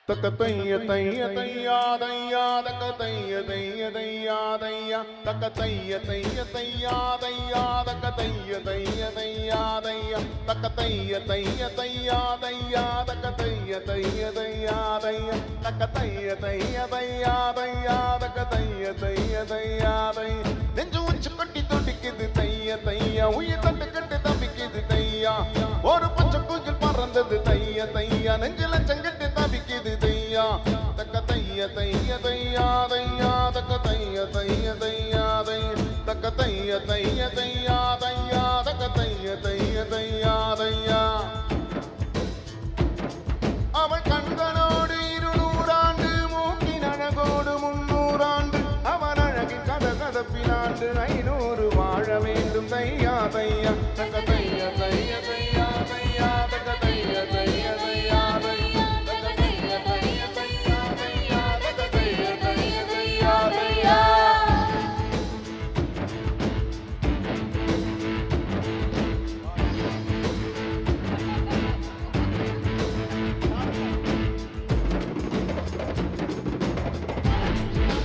தக்க தைய தைய தையா தக்க தைய தைய தையா தக்க தைய தைய தையா தக்க தைய தைய தையா தக்க தைய தைய தையா தக்க தைய தைய தையா தக்க தைய தைய தையா தக்க தைய தைய தையா நெஞ்சு உச்சு கட்டி துடிக்குது தையா உயிர் தட்டு கட்டு தப்பிக்குது தையா ஒரு பச்சை குஞ்சில் பறந்தது தையா நெஞ்சில செங்கட்டு தப்பிக்குது தையா தக்க தைய தைய தையா தக்க தைய தைய தையா தக்க தைய தைய தையா தக்க தைய தைய தையா அவள் கண்களோடு 200 ஆண்டு மூக்கின் அழகோடு 300 ஆண்டு அவன் அழகின் கதகதப்பினாண்டு 500 வாழ வேண்டும் தையா தக்க தைய